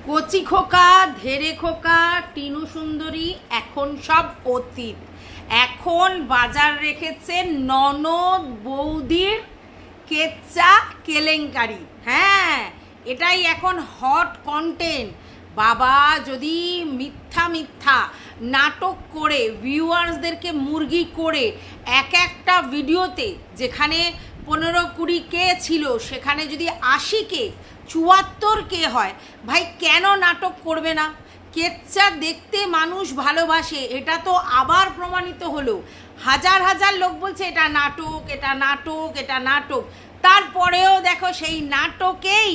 কচি খোকা, ধেরে খোকা, টিনু সুন্দরী এখন সব অতীত। এখন বাজার রেখেছে ননদ বৌদির কেচ্চা কেলেঙ্কারি। হ্যাঁ, এটাই এখন হট কন্টেন্ট। বাবা, যদি মিথ্যা মিথ্যা নাটক করে ভিউয়ার্সদেরকে মুরগি করে এক একটা ভিডিওতে যেখানে 15-20K ছিল সেখানে যদি 80K 74K হয়, ভাই কেন নাটক করবে না? কেচ্চা দেখতে মানুষ ভালোবাসে, এটা তো আবার প্রমাণিত হলো। হাজার হাজার লোক বলছে এটা নাটক, এটা নাটক, এটা নাটক। তারপরেও দেখো সেই নাটকেই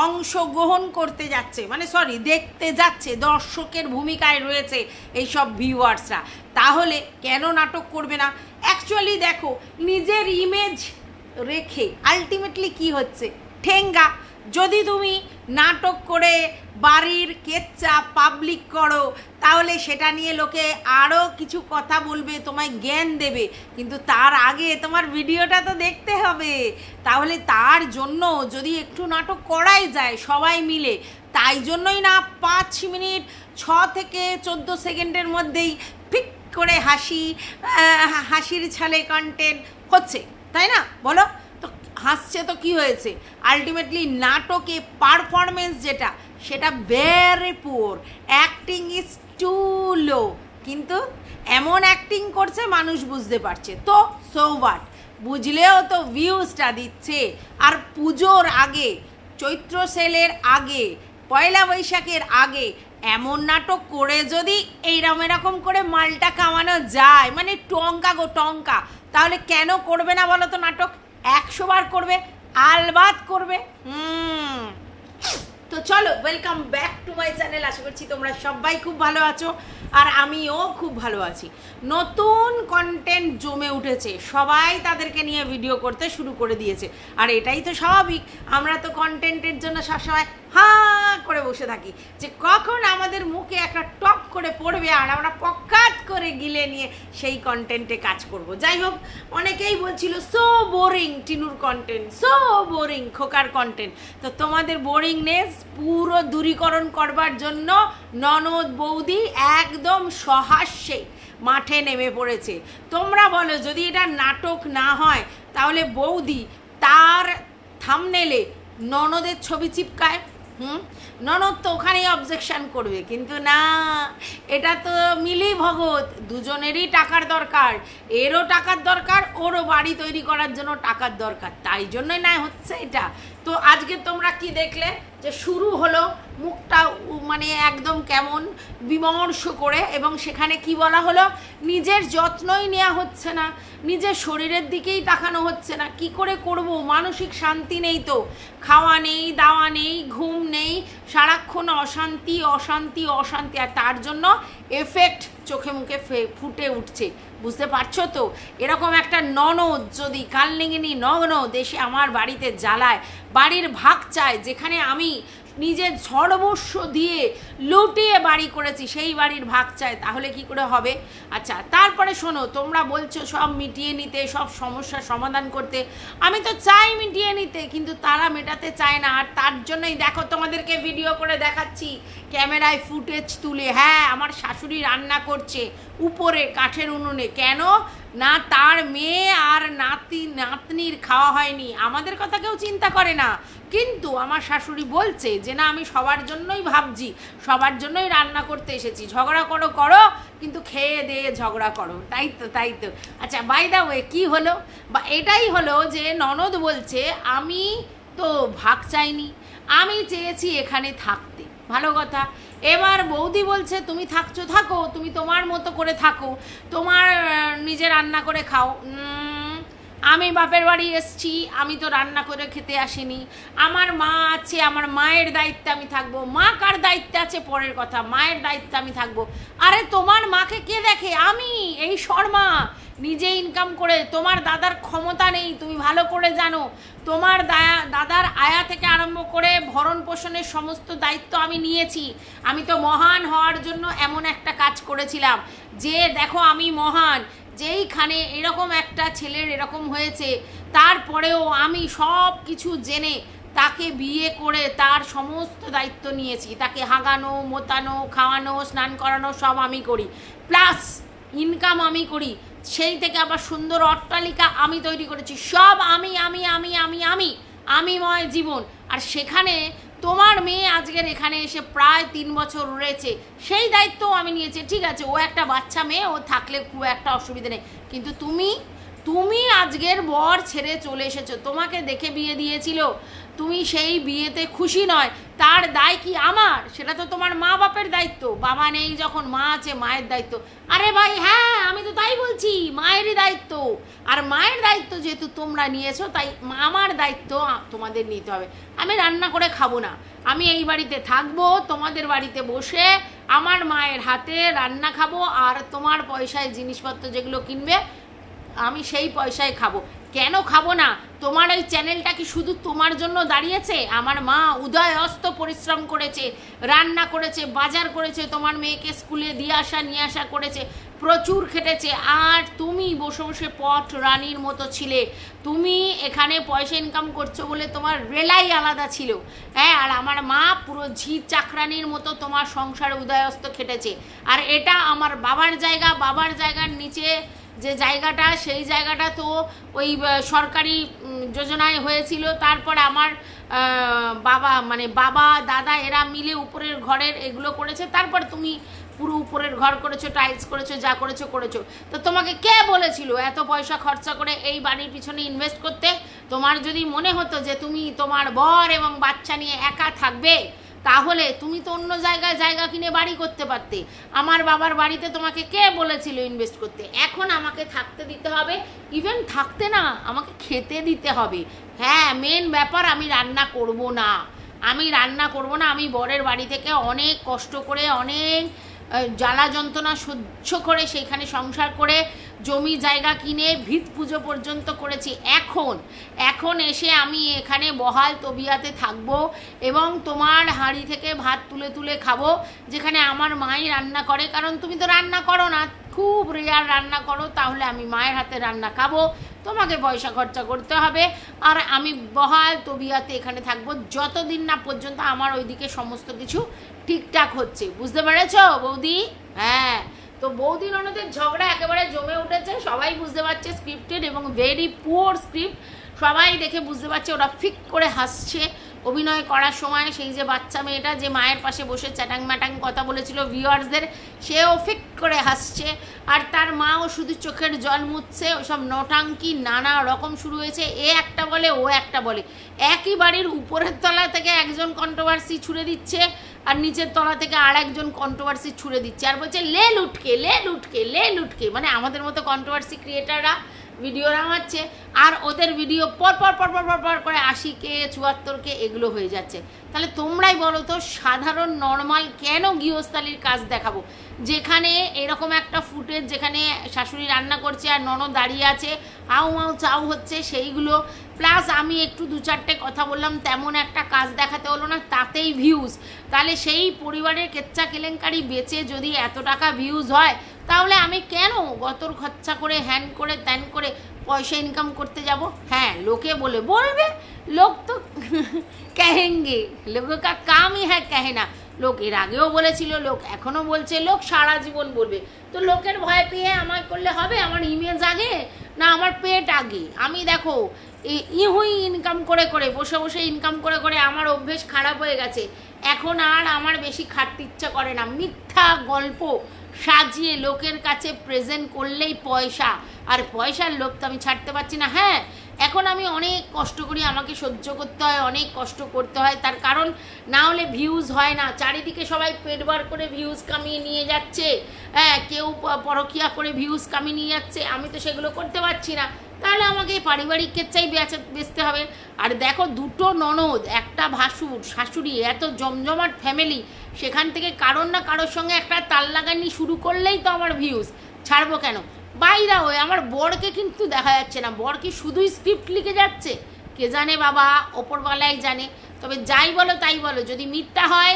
অংশগ্রহণ করতে যাচ্ছে, মানে সরি দেখতে যাচ্ছে, দর্শকের ভূমিকায় রয়েছে এইসব ভিউয়ার্সরা। তাহলে কেন নাটক করবে না? অ্যাকচুয়ালি দেখো, নিজের ইমেজ রেখে আলটিমেটলি কি হচ্ছে, ঠেঙ্গা। যদি তুমি নাটক করে বাড়ির কেচ্চা পাবলিক করো তাহলে সেটা নিয়ে লোকে আরও কিছু কথা বলবে, তোমায় জ্ঞান দেবে, কিন্তু তার আগে তোমার ভিডিওটা তো দেখতে হবে। তাহলে তার জন্য যদি একটু নাটক করাই যায় সবাই মিলে, তাই জন্যই না 5 মিনিট 6 থেকে 14 সেকেন্ডের মধ্যেই পিক করে হাসির ছালে কন্টেন্ট হচ্ছে, তাই না? বলো তো, হাসছে তো কি হয়েছে? আলটিমেটলি নাটকে পারফরমেন্স যেটা, সেটা very poor, acting is too low, কিন্তু এমন অ্যাক্টিং করছে মানুষ বুঝতে পারছে। তো সো হোয়াট, বুঝলেও তো ভিউজটা দিচ্ছে। আর পুজোর আগে, চৈত্র সেলের আগে, পয়লা বৈশাখের আগে এমন নাটক করে যদি এরকম করে মালটা কামানো যায়, মানে টঙ্কা গো টঙ্কা, তাহলে কেন করবে না বলো তো নাটক? 100 বার করবে, আলবাত করবে। তো চলো, welcome back to my channel. আশা করছি তোমরা সবাই খুব ভালো আছো আর আমিও খুব ভালো আছি। নতুন কন্টেন্ট জমে উঠেছে, সবাই তাদেরকে নিয়ে ভিডিও করতে শুরু করে দিয়েছে। আর এটাই তো স্বাভাবিক, আমরা তো কন্টেন্টের জন্য সবসময় হাঁ করে বসে থাকি যে কখন আমাদের মুখে একটা টপ করে পড়বে আর আমরা পকাত করে গিলে নিয়ে সেই কন্টেন্টে কাজ করব। যাই হোক, অনেকেই বলছিল সো বোরিং টিনুর কন্টেন্ট, সো বোরিং খোকার কন্টেন্ট। তো তোমাদের বোরিংনেস পুরো দূরীকরণ করবার জন্য ননদ বৌদি একদম সহাস্যে মাঠে নেমে পড়েছে। তোমরা বলো, যদি এটা নাটক না হয় তাহলে বৌদি তার থাম্বনেলে ননদের ছবি চিপকায়, ননদ তো ওখানেই অবজেকশন করবে, কিন্তু না, এটা তো মিলি ভগত, দুজনেরই টাকার দরকার, এরও টাকার দরকার, ওরও বাড়ি তৈরি করার জন্য টাকার দরকার, তাই জন্যই না হচ্ছে এটা। তো আজকে তোমরা কি দেখলে যে শুরু হলো মুখটা মানে একদম কেমন বিমর্ষ করে, এবং সেখানে কি বলা হলো, নিজের যত্নই নেওয়া হচ্ছে না, নিজের শরীরের দিকেই তাকানো হচ্ছে না। কি করে করব? মানসিক শান্তি নেই তো, খাওয়া নেই, দাওয়া নেই, ঘুম নেই, সারাক্ষণ অশান্তি অশান্তি অশান্তি, আর তার জন্য এফেক্ট চোখে মুখে ফুটে উঠছে। বুঝতে পারছো তো? এরকম একটা ননদ যদি কালনিগিনী ননদ এসে আমার বাড়িতে জ্বালায়, বাড়ির ভাগ চায়, যেখানে আমি নিজের সর্বস্ব দিয়ে লুটিয়ে বাড়ি করেছি সেই বাড়ির ভাগ চায়, তাহলে কি করে হবে? আচ্ছা, তারপরে শোনো, তোমরা বলছো সব মিটিয়ে নিতে, সব সমস্যার সমাধান করতে। আমি তো চাই মিটিয়ে নিতে, কিন্তু তারা মেটাতে চায় না। আর তার জন্যই দেখো তোমাদেরকে ভিডিও করে দেখাচ্ছি, ক্যামেরায় ফুটেজ তুলে। হ্যাঁ, আমার শাশুড়ি রান্না করছে উপরে কাঠের উনুনে। কেন না? তার মেয়ে আর নাতনির খাওয়া হয়নি, আমাদের কথা কেউ চিন্তা করে না, কিন্তু আমার শাশুড়ি বলছে যে না, আমি সবার জন্যই ভাবছি, সবার জন্যই রান্না করতে এসেছি, ঝগড়া করো করো, কিন্তু খেয়ে দিয়ে ঝগড়া করো। তাই তো, তাই তো। আচ্ছা, বাই দা ওয়ে, কী হলো? বা এটাই হলো যে ননদ বলছে আমি তো ভাগ চাইনি, আমি চেয়েছি এখানে থাকতে। ভালো কথা। এবার বৌদি বলছে তুমি থাকছো থাকো, তুমি তোমার মতো করে থাকো, তোমার নিজে রান্না করে খাও। আমি বাপের বাড়ি এসছি, আমি তো রান্না করে খেতে আসিনি, আমার মা আছে, আমার মায়ের দায়িত্বে আমি থাকবো। মা কার দায়িত্বে আছে পরের কথা, মায়ের দায়িত্বে আমি থাকবো। আরে তোমার মাকে কে দেখে? আমি, এই শর্মা, নিজে ইনকাম করে। তোমার দাদার ক্ষমতা নেই, তুমি ভালো করে জানো। তোমার দাদার আয়া থেকে আরম্ভ করে ভরণ পোষণের সমস্ত দায়িত্ব আমি নিয়েছি। আমি তো মহান হওয়ার জন্য এমন একটা কাজ করেছিলাম যে দেখো আমি মহান, যেইখানে এরকম একটা ছেলের এরকম হয়েছে, তারপরেও আমি সব কিছু জেনে তাকে বিয়ে করে তার সমস্ত দায়িত্ব নিয়েছি, তাকে হাগানো, মোতানো, খাওয়ানো, স্নান করানো সব আমি করি, প্লাস ইনকাম আমি করি, সেই থেকে আবার সুন্দর অট্টালিকা আমি তৈরি করেছি, সব আমি আমি আমি আমি আমি আমিময় জীবন। আর সেখানে তোমার মেয়ে আজকের এখানে এসে প্রায় 3 বছর রয়েছে, সেই দায়িত্বও আমি নিয়েছি। ঠিক আছে, ও একটা বাচ্চা মেয়ে, ও থাকলে খুব একটা অসুবিধা নেই, কিন্তু তুমি আজকের বর ছেড়ে চলে এসেছো, তোমাকে দেখে বিয়ে দিয়েছিল, তুমি সেই বিয়েতে খুশি নয়, তার দায় কি আমার? সেটা তো তোমার মা বাপের দায়িত্ব। বাবা নেই যখন, মা আছে, মায়ের দায়িত্ব। আরে ভাই হ্যাঁ, আমি তো তাই বলছি, মায়েরই দায়িত্ব। আর মায়ের দায়িত্ব যেহেতু তোমরা নিয়েছো, তাই আমার দায়িত্ব তোমাদের নিতে হবে। আমি রান্না করে খাবো না, আমি এই বাড়িতে থাকবো, তোমাদের বাড়িতে বসে আমার মায়ের হাতে রান্না খাবো, আর তোমার পয়সায় জিনিসপত্র যেগুলো কিনবে আমি সেই পয়সায় খাবো। কেন খাবো না? তোমার ওই চ্যানেলটা কি শুধু তোমার জন্য দাঁড়িয়েছে? আমার মা উদয় অস্ত পরিশ্রম করেছে, রান্না করেছে, বাজার করেছে, তোমার মেয়েকে স্কুলে দিয়ে আসা নিয়ে আসা করেছে, প্রচুর খেটেছে। আর তুমি বসে বসে পট রানীর মতো ছিলে। তুমি এখানে পয়সা ইনকাম করছো বলে তোমার রেলাই আলাদা ছিল, হ্যাঁ। আর আমার মা পুরো ঝি চাকরানির মতো তোমার সংসারে উদয়স্ত খেটেছে। আর এটা আমার বাবার জায়গা, বাবার জায়গার নিচে যে জায়গাটা, সেই জায়গাটা তো ওই সরকারি যোজনায় হয়েছিল। তারপর আমার বাবা দাদা এরা মিলে উপরের ঘরের এগুলো করেছে। তারপর তুমি পুরো উপরের ঘর করেছো, টাইলস করেছো, যা করেছো করেছো। তো তোমাকে কে বলেছিল এত পয়সা খরচা করে এই বাড়ির পিছনে ইনভেস্ট করতে? তোমার যদি মনে হতো যে তুমি তোমার বর এবং বাচ্চা নিয়ে একা থাকবে, তাহলে তুমি তো অন্য জায়গায় জায়গা কিনে বাড়ি করতে পারতে। আমার বাবার বাড়িতে তোমাকে কে বলেছিল ইনভেস্ট করতে? এখন আমাকে থাকতে দিতে হবে, ইভেন থাকতে না, আমাকে খেতে দিতে হবে। হ্যাঁ, মেন ব্যাপার, আমি রান্না করব না, আমি বরের বাড়ি থেকে অনেক কষ্ট করে, অনেক জ্বালা যন্ত্রণা সহ্য করে সেইখানে সংসার করে জমি জায়গা কিনে ভিত পুজো পর্যন্ত করেছি। এখন এসে আমি এখানে বহাল তবিয়াতে থাকবো এবং তোমার হাঁড়ি থেকে ভাত তুলে তুলে খাবো, যেখানে আমার মাই রান্না করে। কারণ তুমি তো রান্না করো না, খুব রেয়ার রান্না করো, তাহলে আমি মায়ের হাতে রান্না খাবো, তোমাকে পয়সা খরচা করতে হবে। আর আমি বহাল তবিয়াতে এখানে থাকবো যতদিন না পর্যন্ত আমার ওইদিকে সমস্ত কিছু ঠিকঠাক হচ্ছে। বুঝতে পেরেছ বৌদি? হ্যাঁ, তো বৌদি ননদের ঝগড়া একেবারে জমে উঠেছে, সবাই বুঝতে পারছে স্ক্রিপ্টেড এবং ভেরি পুয়ার স্ক্রিপ্ট। সবাই দেখে বুঝতে পারছে, ওরা ফিক করে হাসছে অভিনয় করার সময়। সেই যে বাচ্চা মেয়েটা যে মায়ের পাশে বসে চ্যাটাং ম্যাটাং কথা বলেছিল ভিউয়ার্সদের, সেও ফিক করে হাসছে। আর তার মাও শুধু চোখের জল মুছছে। ওইসব নটাঙ্কি নানা রকম শুরু হয়েছে, এ একটা বলে ও একটা বলে। একই বাড়ির উপরের তলা থেকে একজন কন্ট্রোভার্সি ছুড়ে দিচ্ছে, আর নিচের তলা থেকে আর একজন কন্ট্রোভার্সি ছুড়ে দিচ্ছে, আর বলছে লে লুটকে লে লুটকে লে লুটকে। মানে আমাদের মতো কন্ট্রোভার্সি ক্রিয়েটাররা ভিডিও নামাচ্ছে, আর ওদের ভিডিও পর পর পর পর পর পর করে 80K 74K এগুলো হয়ে যাচ্ছে। তাহলে তোমরাই বলো তো, সাধারণ নর্মাল কেন গৃহস্থালির কাজ দেখাবো, যেখানে এরকম একটা ফুটেজ, যেখানে শাশুড়ি রান্না করছে আর ননদ দাঁড়িয়ে আছে, আউ মাউ চাউ হচ্ছে, সেইগুলো প্লাস আমি একটু 2-4টে কথা বললাম, তেমন একটা কাজ দেখাতে হলো না, তাতেই ভিউজ। তাহলে সেই পরিবারের কেচ্চা কেলেঙ্কারি বেচে যদি এত টাকা ভিউজ হয়, তাহলে আমি কেন গতর খরচা করে হ্যান করে ত্যান করে পয়সা ইনকাম করতে যাব? হ্যাঁ, লোকে বলবে, লোক তো কহেঙ্গে, লোগোं का काम ही है कहना। লোক এর আগেও বলেছিল, লোক এখনো বলছে, লোক সারা জীবন বলবে। তো লোকের ভয় পেয়ে আমার করলে হবে? আমার ইমেজ আগে না আমার পেট আগে? আমি দেখো ইহুই ইনকাম করে করে বসে বসে ইনকাম করে করে আমার অভ্যেস খারাপ হয়ে গেছে। এখন আর আমার বেশি খাটতে ইচ্ছা করে না। মিথ্যা গল্প সাজিয়ে লোকের কাছে প্রেজেন্ট করলেই পয়সা, আর পয়সার লোভ তো আমি ছাড়তে পারছি না। হ্যাঁ, এখন আমি অনেক কষ্ট করি, আমাকে সহ্য করতে হয়, অনেক কষ্ট করতে হয়, তার কারণ না হলে ভিউজ হয় না। চারিদিকে সবাই পেট বার করে ভিউজ কামিয়ে নিয়ে যাচ্ছে, হ্যাঁ, কেউ পরকিয়া করে ভিউজ কামিয়ে নিয়ে যাচ্ছে, আমি তো সেগুলো করতে পারছি না। তাহলে আমাকে পারিবারিক কেচ্চাই বেচতে হবে। আর দেখো, 2টো ননদ, একটা ভাসুর, শাশুড়ি, এত জমজমাট ফ্যামিলি, সেখান থেকে কারোর না কারোর সঙ্গে একটা তাল লাগানি শুরু করলেই তো আমার ভিউজ। ছাড়বো কেন? বাইরা হয়ে আমার বরকে কিন্তু দেখা যাচ্ছে না। বর কি শুধুই স্ক্রিপ্ট লিখে যাচ্ছে? কে জানে বাবা, ওপরওয়ালাই জানে। তবে যাই বলো তাই বলো, যদি মিথ্যা হয়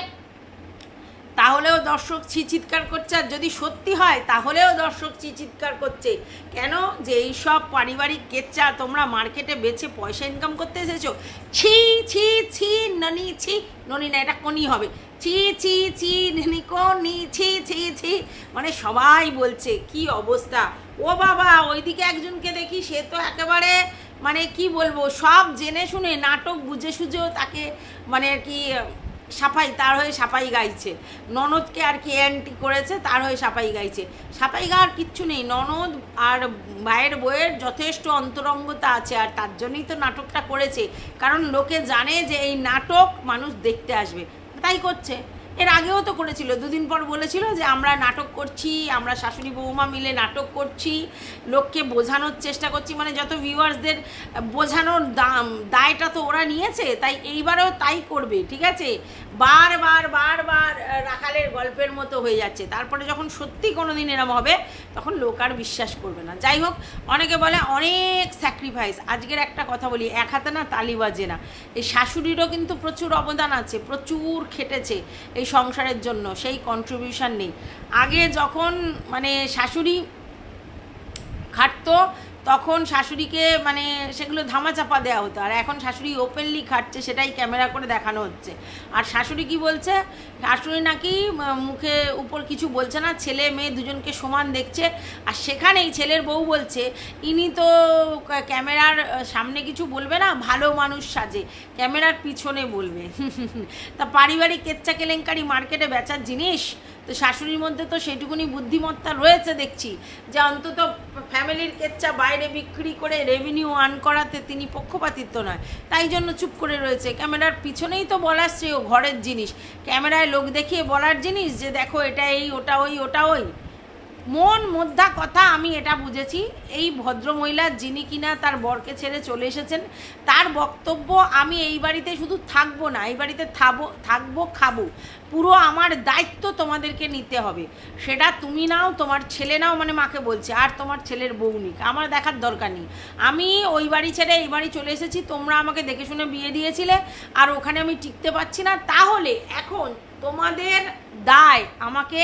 তাহলেও দর্শক চিৎকার করছে, আর যদি সত্যি হয় তাহলেও দর্শক চিৎকার করছে। কেন? যে এইসব পারিবারিক কেচ্চা তোমরা মার্কেটে বেচে পয়সা ইনকাম করতে এসেছো। ছি ছি ছি ননি, ছি ননি না, এটা কোনি হবে, ছি ছি ছি ননি কোনি, ছি ছি ছি, মানে সবাই বলছে কি অবস্থা। ও বাবা, ওইদিকে একজনকে দেখি, সে তো একেবারে মানে কি বলবো, সব জেনে শুনে নাটক বুঝে সুঝেও তাকে মানে আর কি সাফাই, তার হয়ে সাফাই গাইছে। ননদকে আর কি অ্যান্টি করেছে, তার হয়ে সাফাই গাইছে। সাফাই গাওয়ার কিচ্ছু নেই, ননদ আর ভাইয়ের বইয়ের যথেষ্ট অন্তরঙ্গতা আছে, আর তার জন্যই তো নাটকটা করেছে, কারণ লোকে জানে যে এই নাটক মানুষ দেখতে আসবে, তাই করছে। এর আগেও তো করেছিল, দুদিন পর বলেছিল যে আমরা নাটক করছি, আমরা শাশুড়ি বৌমা মিলে নাটক করছি, লোককে বোঝানোর চেষ্টা করছি, মানে যত ভিউয়ার্সদের বোঝানোর দায়টা তো ওরা নিয়েছে, তাই এইবারেও তাই করবে, ঠিক আছে। বারবার বারবার রাখালের গল্পের মতো হয়ে যাচ্ছে, তারপরে যখন সত্যি কোনো দিন এরম হবে তখন লোক আর বিশ্বাস করবে না। যাই হোক, অনেকে বলে অনেক স্যাক্রিফাইস। আজকের একটা কথা বলি, এক হাতে না তালি বাজে না। এই শাশুড়িরও কিন্তু প্রচুর অবদান আছে, প্রচুর খেটেছে এই সংসারের জন্য, সেই কন্ট্রিবিউশন নেই। আগে যখন মানে শাশুড়ি খাটতো তখন শাশুড়িকে মানে সেগুলো ধামাচাপা দেওয়া হতো, আর এখন শাশুড়ি ওপেনলি খাটছে, সেটাই ক্যামেরা করে দেখানো হচ্ছে। আর শাশুড়ি কি বলছে, শাশুড়ি নাকি মুখে উপর কিছু বলছে না, ছেলে মেয়ে দুজনকে সমান দেখছে। আর সেখানেই ছেলের বউ বলছে ইনি তো ক্যামেরার সামনে কিছু বলবে না, ভালো মানুষ সাজে, ক্যামেরার পিছনে বলবে। তা পারিবারিক কেচ্চা কেলেঙ্কারি মার্কেটে বেচার জিনিস, তো শাশুড়ির মধ্যে তো সেইটুকুনি বুদ্ধিমত্তা রয়েছে দেখছি, যে অন্তত ফ্যামিলির কেচ্চা বাইরে বিক্রি করে রেভিনিউ আর্ন করাতে তিনি পক্ষপাতিত্ব নয়, তাই জন্য চুপ করে রয়েছে। ক্যামেরার পিছনেই তো বলার শ্রেয়, ঘরের জিনিস ক্যামেরায় লোক দেখিয়ে বলার জিনিস যে দেখো এটা এই, ওটা ওই, ওটা ওই। মন মোদ্দা কথা আমি এটা বুঝেছি, এই ভদ্রমহিলা যিনি কিনা তার বরকে ছেড়ে চলে এসেছেন, তার বক্তব্য আমি এই বাড়িতে শুধু থাকবো না, এই বাড়িতে থাকবো খাবো, পুরো আমার দায়িত্ব তোমাদেরকে নিতে হবে, সেটা তুমি নাও, তোমার ছেলে নাও, মানে মাকে বলছে, আর তোমার ছেলের বউ নিক, আমার দেখার দরকার নেই। আমি ওই বাড়ি ছেড়ে এই বাড়ি চলে এসেছি, তোমরা আমাকে দেখে শুনে বিয়ে দিয়েছিলে, আর ওখানে আমি টিকতে পারছি না, তাহলে এখন তোমাদের দায় আমাকে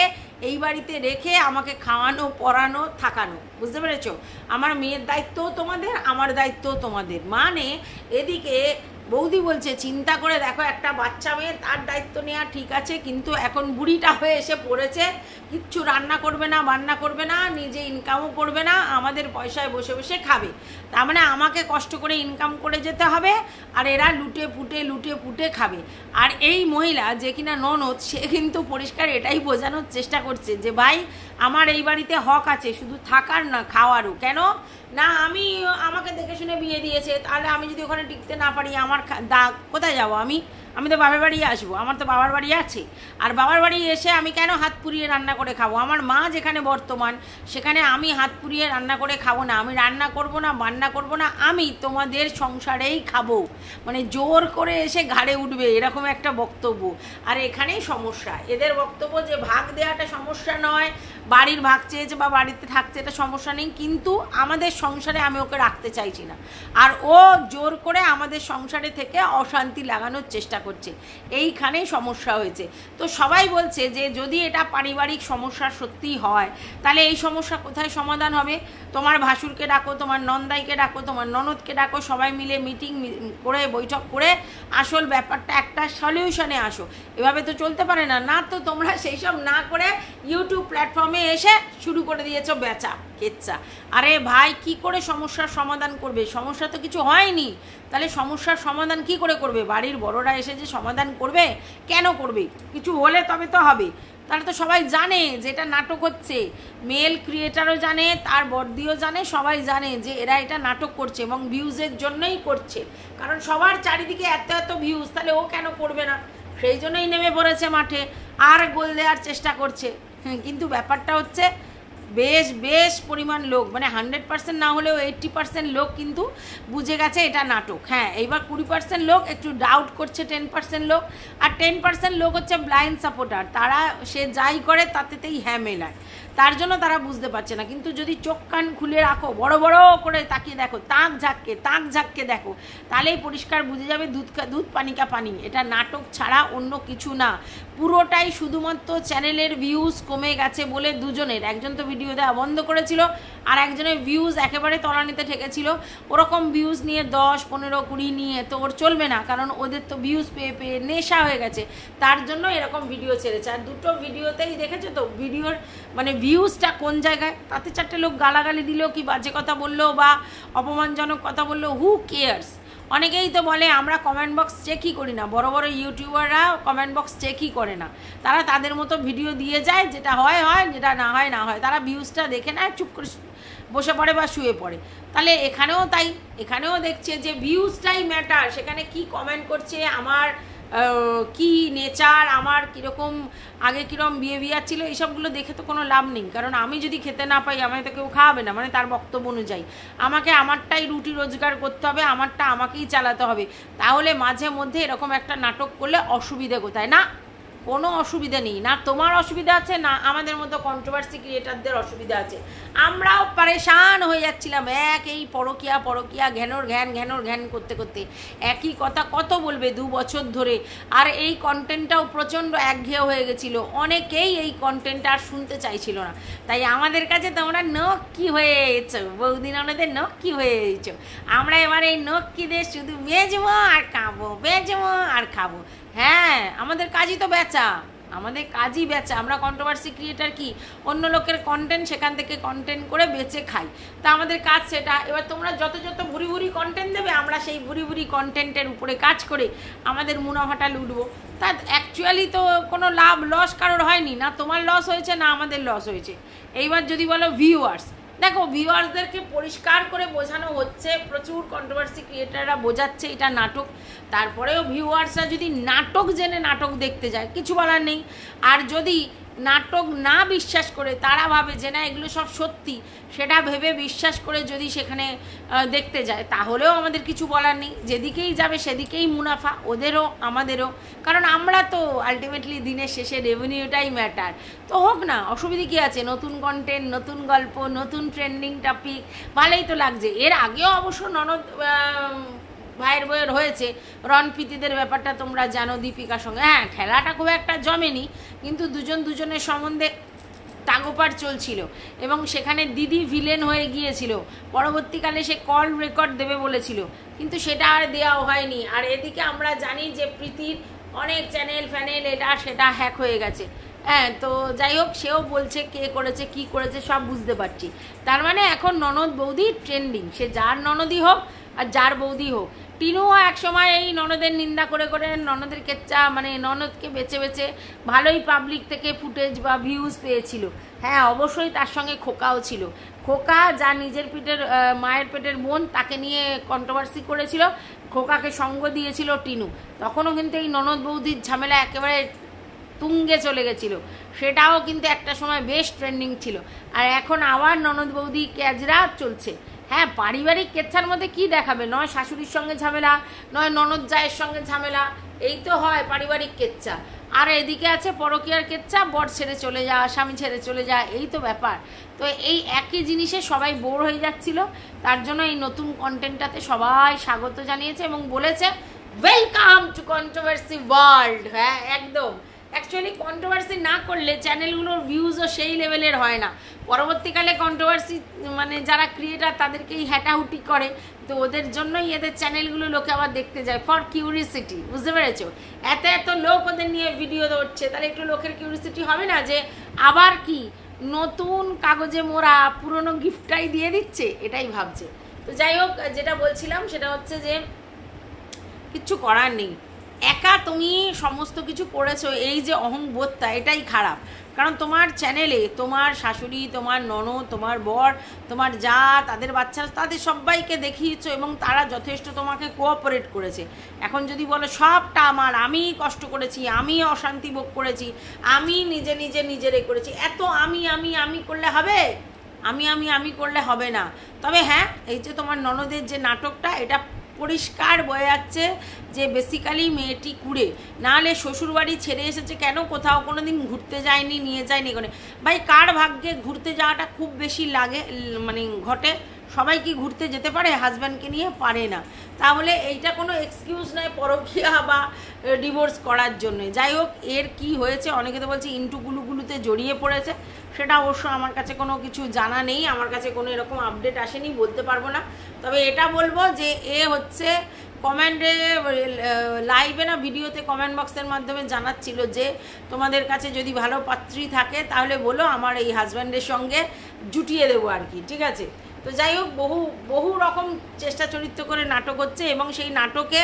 এই বাড়িতে রেখে আমাকে খাওয়ানো, পড়ানো, থাকানো, বুঝতে পেরেছো? আমার মেয়ের দায়িত্বও তোমাদের, আমার দায়িত্বও তোমাদের। মানে এদিকে বৌদি বলছে চিন্তা করে দেখো, একটা বাচ্চা মেয়ে, তার দায়িত্ব নেওয়া ঠিক আছে, কিন্তু এখন বুড়িটা হয়ে এসে পড়েছে, কিচ্ছু রান্না করবে না, বান্না করবে না, নিজে ইনকামও করবে না, আমাদের পয়সায় বসে বসে খাবে। তার মানে আমাকে কষ্ট করে ইনকাম করে যেতে হবে, আর এরা লুটে পুটে খাবে। আর এই মহিলা যে কিনা ননদ, সে কিন্তু পরিষ্কার এটাই বোঝানোর চেষ্টা করছে যে ভাই আমার এই বাড়িতে হক আছে, শুধু থাকার না, খাওয়ারও। কেন না, আমাকে দেখে শুনে বিয়ে দিয়েছে, তাহলে আমি যদি ওখানে টিকতে না পারি, আমার কোথায় যাবো? আমি তো বাবার বাড়ি আসবো, আমার তো বাবার বাড়ি আছে, আর বাবার বাড়ি এসে আমি কেন হাত পুড়িয়ে রান্না করে খাবো? আমার মা যেখানে বর্তমান, সেখানে আমি হাত পুড়িয়ে রান্না করে খাবো না, আমি রান্না করব না, বান্না করব না, আমি তোমাদের সংসারেই খাবো, মানে জোর করে এসে ঘাড়ে উঠবে, এরকম একটা বক্তব্য। আর এখানেই সমস্যা, এদের বক্তব্য যে ভাগ দেওয়াটা সমস্যা নয়, বাড়ির ভাগ চেয়েছে বা বাড়িতে থাকছে এটা সমস্যা নেই, কিন্তু আমাদের সংসারে আমি ওকে রাখতে চাইছি না, আর ও জোর করে আমাদের সংসারে থেকে অশান্তি লাগানোর চেষ্টা করছে, এইখানেই সমস্যা হয়েছে। তো সবাই বলছে যে যদি এটা পারিবারিক সমস্যা সত্যি হয়, তাহলে এই সমস্যা কোথায় সমাধান হবে? তোমার ভাসুরকে ডাকো, তোমার নন্দাইকে ডাকো, তোমার ননদকে ডাকো, সবাই মিলে মিটিং করে, বৈঠক করে আসল ব্যাপারটা একটা সলিউশনে আসো। এভাবে তো চলতে পারে না। না তো তোমরা সেই সব না করে ইউটিউব প্ল্যাটফর্মে এসে শুরু করে দিয়েছো বেচা কেচ্চা। আরে ভাই, কি করে সমস্যার সমাধান করবে? সমস্যা তো কিছু হয়নি, তাহলে সমস্যার সমাধান কি করে করবে? বাড়ির বড়রা এসে যে সমাধান করবে, কেন করবে? কিছু হলে তবে তো হবে। তাহলে তো সবাই জানে যে এটা নাটক হচ্ছে, মেল ক্রিয়েটারও জানে, তার বর্দিও জানে, সবাই জানে যে এরা এটা নাটক করছে এবং ভিউজের জন্যই করছে, কারণ সবার চারিদিকে এত ভিউজ, তাহলে ও কেন করবে না? সেই জন্যই নেমে পড়েছে মাঠে, আর গোল দেওয়ার চেষ্টা করছে। কিন্তু ব্যাপারটা হচ্ছে বেশ পরিমাণ লোক, মানে 100% না হলেও 80% লোক কিন্তু বুঝে গেছে এটা নাটক। হ্যাঁ, এইবার 20% লোক একটু ডাউট করছে, 10% লোক, আর 10% লোক হচ্ছে ব্লাইন্ড সাপোর্টার, তারা সে যাই করে তাতেই হ্যাঁ মেলায়। তার জন্য তারা বুঝতে পারছে না। কিন্তু যদি চোখ কান খুলে রাখো, বড় বড় করে তাকিয়ে দেখো, তাক ঝাঁককে দেখো, তাহলেই পরিষ্কার বুঝে যাবে দুধ পানি কা পানি, এটা নাটক ছাড়া অন্য কিছু না। পুরোটাই শুধুমাত্র চ্যানেলের ভিউজ কমে গেছে বলে দুজনের, একজন তো ভিডিও দেওয়া বন্ধ করেছিল আর একজনের ভিউজ একেবারে তলানিতে ঠেকেছিল। ওরকম ভিউজ নিয়ে 10, 15, 20 নিয়ে তো ওর চলবে না, কারণ ওদের তো ভিউজ পেয়ে পেয়ে নেশা হয়ে গেছে, তার জন্য এরকম ভিডিও ছেড়েছে। আর দুটো ভিডিওতেই দেখেছো তো ভিডিওর মানে ভিউজটা কোন জায়গায়, তাতে 4টে লোক গালাগালি দিলেও কি বাজে কথা বললো বা অপমানজনক কথা বললো, হু কেয়ার্স। অনেকেই তো বলে আমরা কমেন্ট বক্স চেকই করি না, বড় বড় ইউটিউবাররা কমেন্ট বক্স চেকই করে না, তারা তাদের মতো ভিডিও দিয়ে যায়, যেটা হয় হয়, যেটা না হয় না হয়, তারা ভিউজটা দেখে নেয়, চুপ করে বসে পড়ে বা শুয়ে পড়ে। তাহলে এখানেও তাই, এখানেও দেখছে যে ভিউজটাই ম্যাটার, সেখানে কি কমেন্ট করছে, আমার কি নেচার, আমার কীরকম আগে কীরকম বিহেভিয়ার ছিল, এইসবগুলো দেখে তো কোনো লাভ নেই। কারণ আমি যদি খেতে না পাই আমায় তো কেউ খাওয়াবে না, মানে তার বক্তব্য অনুযায়ী আমাকে আমারটাই রুটি রোজগার করতে হবে, আমারটা আমাকেই চালাতে হবে। তাহলে মাঝে মধ্যে এরকম একটা নাটক করলে অসুবিধে কোথায়? না, কোনো অসুবিধা নেই, না তোমার অসুবিধা আছে, না আমাদের মতো কন্ট্রোভার্সি ক্রিয়েটারদের অসুবিধা আছে। আমরাও পারেশান হয়ে যাচ্ছিলাম এই পরকিয়া ঘ্যানোর ঘ্যান করতে করতে, একই কথা কত বলবে 2 বছর ধরে। আর এই কন্টেন্টটাও প্রচণ্ড একঘেয়ে হয়ে গেছিলো, অনেকেই এই কন্টেন্ট আর শুনতে চাইছিল না। তাই আমাদের কাছে তোমরা নক্কি হয়েছ, বহুদিন আমাদের নক্কি হয়েছ। আমরা এবার এই নক্কিদের শুধু বেচবো আর খাবো, বেচবো আর খাবো। হ্যাঁ, আমাদের কাজই তো বেচা, আমাদের কাজই বেচা। আমরা কন্ট্রোভার্সি ক্রিয়েটার কি, অন্য লোকের কন্টেন্ট সেখান থেকে কন্টেন্ট করে বেচে খাই, তা আমাদের কাজ সেটা। এবার তোমরা যত ভুরি ভুরি কন্টেন্ট দেবে, আমরা সেই ভুরি ভুরি কন্টেন্টের উপরে কাজ করে আমাদের মুনাফাটা লুটবো। তা অ্যাকচুয়ালি তো কোনো লাভ লস কারোর হয়নি, না তোমার লস হয়েছে না আমাদের লস হয়েছে। এইবার যদি বলো ভিউয়ার্স, দেখো ভিউয়ার্সদেরকে পরিষ্কার করে বোঝানো হচ্ছে, প্রচুর কন্ট্রোভার্সি ক্রিয়েটাররা বোঝাচ্ছে এটা নাটক, তারপরেও ভিউয়ার্সরা যদি নাটক জেনে নাটক দেখতে যায় কিছু বলার নেই। আর যদি নাটক না বিশ্বাস করে, তারা ভাবে যে না এগুলো সব সত্যি, সেটা ভেবে বিশ্বাস করে যদি সেখানে দেখতে যায়, তাহলেও আমাদের কিছু বলার নেই। যেদিকেই যাবে সেদিকেই মুনাফা, ওদেরও আমাদেরও, কারণ আমরা তো আলটিমেটলি দিনের শেষে রেভিনিউটাই ম্যাটার। তো হোক না, অসুবিধা কী আছে? নতুন কন্টেন্ট, নতুন গল্প, নতুন ট্রেন্ডিং টপিক, ভালোই তো লাগছে। এর আগেও অবশ্য ননদ ভাইয়ের বইয়ের হয়েছে, রণপ্রীতিদের ব্যাপারটা তোমরা জানো, দীপিকার সঙ্গে। হ্যাঁ, খেলাটা খুব একটা জমেনি, কিন্তু দুজনের সম্বন্ধে টাগোপাড় চলছিল এবং সেখানে দিদি ভিলেন হয়ে গিয়েছিল। পরবর্তীকালে সে কল রেকর্ড দেবে বলেছিল, কিন্তু সেটা আর দেওয়া হয়নি। আর এদিকে আমরা জানি যে প্রীতির অনেক চ্যানেল ফ্যানেল এটা সেটা হ্যাক হয়ে গেছে। হ্যাঁ, তো যাই হোক, সেও বলছে কে করেছে কি করেছে সব বুঝতে পারছি। তার মানে এখন ননদ বৌদি ট্রেন্ডিং, সে যার ননদই হোক আর যার বৌদি হোক। টিনুও একসময় এই ননদের নিন্দা করে করে ননদের কেচ্চা মানে ননদকে বেছে বেছে ভালোই পাবলিক থেকে ফুটেজ বা ভিউজ পেয়েছিল। হ্যাঁ, অবশ্যই তার সঙ্গে খোকাও ছিল। খোকা যা নিজের মায়ের পেটের বোন, তাকে নিয়ে কন্ট্রোভার্সি করেছিল, খোকাকে সঙ্গ দিয়েছিল টিনু। তখনও কিন্তু এই ননদ বৌদির ঝামেলা একেবারে তুঙ্গে চলে গেছিলো, সেটাও কিন্তু একটা সময় বেশ ট্রেন্ডিং ছিল। আর এখন আবার ননদ বৌদি ক্যাজরা চলছে। হ্যাঁ, পারিবারিক কেচ্ছার মধ্যে কি দেখাবে? নয় শাশুড়ির সঙ্গে ঝামেলা, নয় ননদ জায়ের সঙ্গে ঝামেলা, এই তো হয় পারিবারিক কেচ্ছা। আর এদিকে আছে পরকীয়ার কেচ্ছা, বর ছেড়ে চলে যাওয়া, স্বামী ছেড়ে চলে যাওয়া, এই তো ব্যাপার। তো এই একই জিনিসে সবাই বোর হয়ে যাচ্ছিল, তার জন্য এই নতুন কন্টেন্টটাতে সবাই স্বাগত জানিয়েছে এবং বলেছে ওয়েলকাম টু কন্ট্রোভার্সি ওয়ার্ল্ড। হ্যাঁ, একদম। অ্যাকচুয়ালি কন্ট্রোভার্সি না করলে চ্যানেলগুলোর ভিউজও সেই লেভেলের হয় না। পরবর্তীকালে কন্ট্রোভার্সি মানে যারা ক্রিয়েটার তাদেরকেই হ্যাটাহুটি করে, তো ওদের জন্যই এদের চ্যানেলগুলো লোকে আবার দেখতে যায় ফর কিউরিসিটি। বুঝতে পেরেছো? এত লোক ওদের নিয়ে ভিডিও ধরছে, তাহলে একটু লোকের কিউরিসিটি হবে না যে আবার কি নতুন কাগজে মোড়া পুরনো গিফটটাই দিয়ে দিচ্ছে, এটাই ভাবছে। তো যাই হোক, যেটা বলছিলাম সেটা হচ্ছে যে কিচ্ছু করার নেই, একা তুমি সমস্ত কিছু করেছো, এই যে অহংবোধটা এটাই খারাপ। কারণ তোমার চ্যানেলে তোমার শাশুড়ি, তোমার ননদ, তোমার বর, তোমার যা, তাদের বাচ্চা, তাদের সবাইকে দেখিয়েছো এবং তারা যথেষ্ট তোমাকে কোঅপারেট করেছে। এখন যদি বলো সবটা আমার, আমি কষ্ট করেছি, আমি অশান্তি ভোগ করেছি, আমি নিজেরে করেছি, এত আমি করলে হবে? আমি করলে হবে না। তবে হ্যাঁ, এই যে তোমার ননদের যে নাটকটা, এটা পরিষ্কার বোঝা যাচ্ছে যে বেসিক্যালি মেয়েটি কুড়ে, নাহলে শ্বশুরবাড়ি ছেড়ে এসেছে কেন, কোথাও কোনো দিন ঘুরতে যায়নি, নিয়ে যায়নি কোনো। ভাই কার ভাগ্যে ঘুরতে যাওয়াটা খুব বেশি লাগে, মানে ঘটে? সবাই কি ঘুরতে যেতে পারে হাজব্যান্ডকে নিয়ে? পারে না। তাহলে এইটা কোনো এক্সকিউজ নয় পরকীয়া বা ডিভোর্স করার জন্য। যাই হোক, এর কি হয়েছে, অনেকে তো বলছে ইন্টুগুলুগুলুতে জড়িয়ে পড়েছে, সেটা অবশ্য আমার কাছে কোনো কিছু জানা নেই, আমার কাছে কোনো এরকম আপডেট আসেনি, বলতে পারবো না। তবে এটা বলবো যে এ হচ্ছে কমেন্টে, লাইভে না ভিডিওতে কমেন্ট বক্সের মাধ্যমে জানাচ্ছিল যে তোমাদের কাছে যদি ভালো পাত্রী থাকে তাহলে বলো, আমার এই হাজব্যান্ডের সঙ্গে জুটিয়ে দেবো আর কি, ঠিক আছে? তো যাই হোক, বহু রকম চেষ্টা চরিত্র করে নাটক হচ্ছে, এবং সেই নাটকে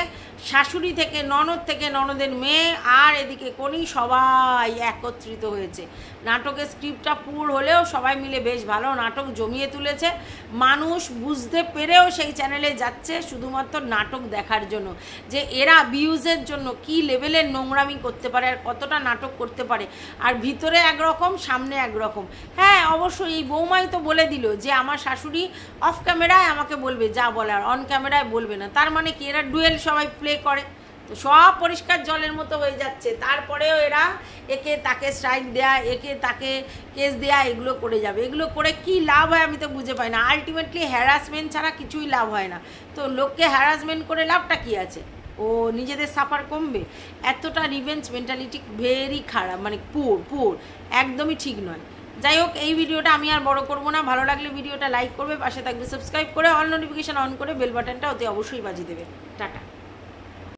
শাশুড়ি থেকে ননদ থেকে ননদের মেয়ে আর এদিকে কোনি সবাই একত্রিত হয়েছে। নাটকের স্ক্রিপ্টটা পুর হলেও সবাই মিলে বেশ ভালো নাটক জমিয়ে তুলেছে। মানুষ বুঝতে পেরেও সেই চ্যানেলে যাচ্ছে শুধুমাত্র নাটক দেখার জন্য, যে এরা ভিউজের জন্য কি লেভেলের নোংরামি করতে পারে আর কতটা নাটক করতে পারে, আর ভিতরে একরকম সামনে একরকম। হ্যাঁ অবশ্যই এই বৌমাই তো বলে দিল যে আমার শাশুড়ি অফ ক্যামেরায় আমাকে বলবে যা বলার, অন ক্যামেরায় বলবে না। তার মানে কি, এরা ডুয়েল সবাই প্লে করে, তো সব পরিষ্কার জলের মতো হয়ে যাচ্ছে। তারপরেও এরা একে তাকে স্ট্রাইক দেয়া, একে তাকে কেস দেয়া, এগুলো করে যাবে। এগুলো করে কি লাভ হয় আমি তো বুঝে পাই না। আলটিমেটলি হ্যারাসমেন্ট ছাড়া কিছুই লাভ হয় না। তো লোককে হ্যারাসমেন্ট করে লাভটা কি আছে? ও নিজেদের সাফার কমবে? এতটা রিভেঞ্জ মেন্টালিটি ভেরি খারাপ, মানে পুর একদমই ঠিক নয়। যাই হোক, এই ভিডিওটা আমি আর বড় করব না। ভালো লাগলে ভিডিওটা লাইক করবে, পাশে থাকবে সাবস্ক্রাইব করে, অল নোটিফিকেশান অন করে বেল বাটনটা অতি অবশ্যই বাজিয়ে দেবে। টাটা।